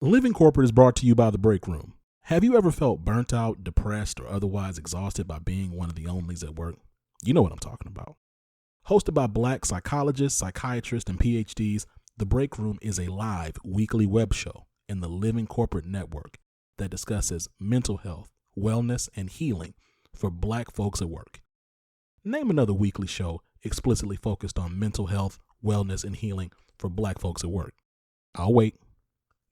Living Corporate is brought to you by The Break Room. Have you ever felt burnt out, depressed, or otherwise exhausted by being one of the onlys at work? You know what I'm talking about. Hosted by Black psychologists, psychiatrists, and PhDs, The Break Room is a live weekly web show in the Living Corporate network that discusses mental health, wellness, and healing for Black folks at work. Name another weekly show explicitly focused on mental health, wellness, and healing for Black folks at work. I'll wait.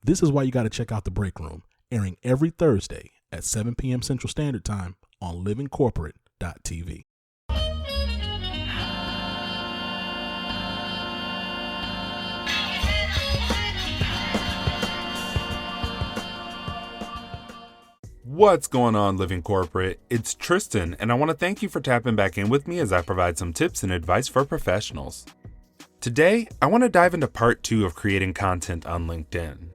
This is why you got to check out The Break Room, airing every Thursday at 7 p.m. Central Standard Time on livingcorporate.tv. What's going on, Living Corporate? It's Tristan, and I want to thank you for tapping back in with me as I provide some tips and advice for professionals. Today, I want to dive into part 2 of creating content on LinkedIn.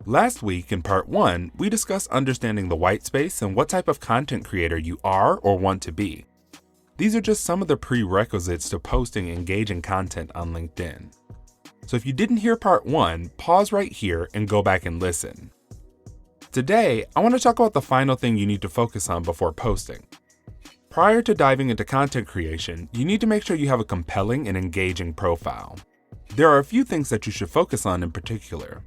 Last week, in part 1, we discussed understanding the white space and what type of content creator you are or want to be. These are just some of the prerequisites to posting engaging content on LinkedIn. So if you didn't hear part 1, pause right here and go back and listen. Today, I want to talk about the final thing you need to focus on before posting. Prior to diving into content creation, you need to make sure you have a compelling and engaging profile. There are a few things that you should focus on in particular.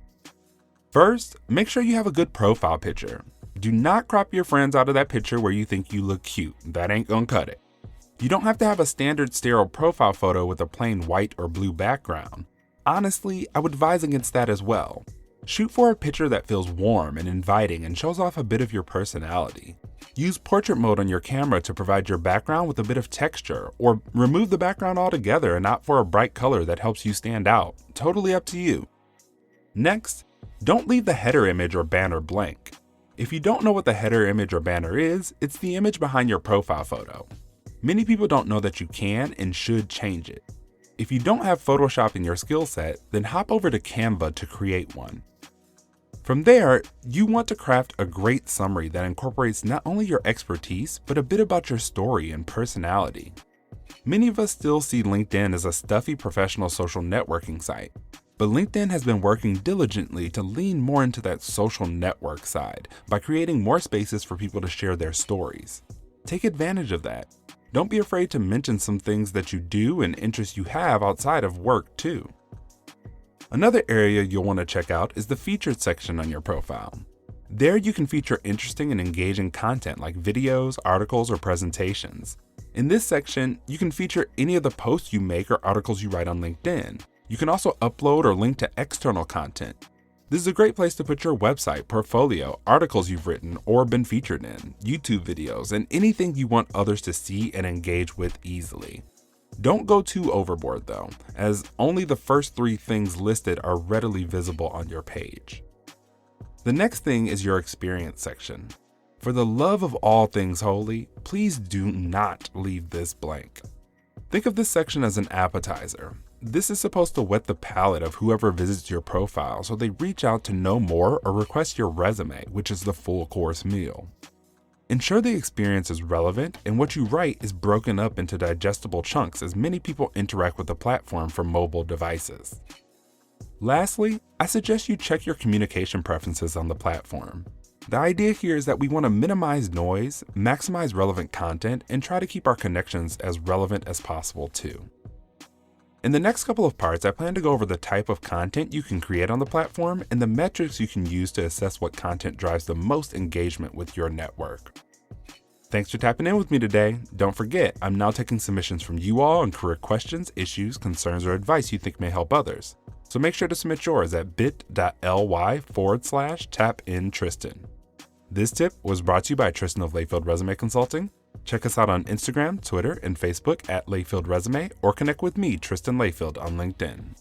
First, make sure you have a good profile picture. Do not crop your friends out of that picture where you think you look cute. That ain't gonna cut it. You don't have to have a standard sterile profile photo with a plain white or blue background. Honestly, I would advise against that as well. Shoot for a picture that feels warm and inviting and shows off a bit of your personality. Use portrait mode on your camera to provide your background with a bit of texture, or remove the background altogether and opt for a bright color that helps you stand out. Totally up to you. Next, don't leave the header image or banner blank. If you don't know what the header image or banner is, it's the image behind your profile photo. Many people don't know that you can and should change it. If you don't have Photoshop in your skill set, then hop over to Canva to create one. From there, you want to craft a great summary that incorporates not only your expertise, but a bit about your story and personality. Many of us still see LinkedIn as a stuffy professional social networking site, but LinkedIn has been working diligently to lean more into that social network side by creating more spaces for people to share their stories. Take advantage of that. Don't be afraid to mention some things that you do and interests you have outside of work too. Another area you'll want to check out is the featured section on your profile. There you can feature interesting and engaging content like videos, articles, or presentations. In this section, you can feature any of the posts you make or articles you write on LinkedIn. You can also upload or link to external content. This is a great place to put your website, portfolio, articles you've written or been featured in, YouTube videos, and anything you want others to see and engage with easily. Don't go too overboard though, as only the first 3 things listed are readily visible on your page. The next thing is your experience section. For the love of all things holy, please do not leave this blank. Think of this section as an appetizer. This is supposed to whet the palate of whoever visits your profile so they reach out to know more or request your resume, which is the full course meal. Ensure the experience is relevant and what you write is broken up into digestible chunks as many people interact with the platform from mobile devices. Lastly, I suggest you check your communication preferences on the platform. The idea here is that we want to minimize noise, maximize relevant content, and try to keep our connections as relevant as possible too. In the next couple of parts, I plan to go over the type of content you can create on the platform and the metrics you can use to assess what content drives the most engagement with your network. Thanks for tapping in with me today. Don't forget, I'm now taking submissions from you all on career questions, issues, concerns, or advice you think may help others. So make sure to submit yours at bit.ly/tapintristan. This tip was brought to you by Tristan of Layfield Resume Consulting. Check us out on Instagram, Twitter, and Facebook at Layfield Resume, or connect with me, Tristan Layfield, on LinkedIn.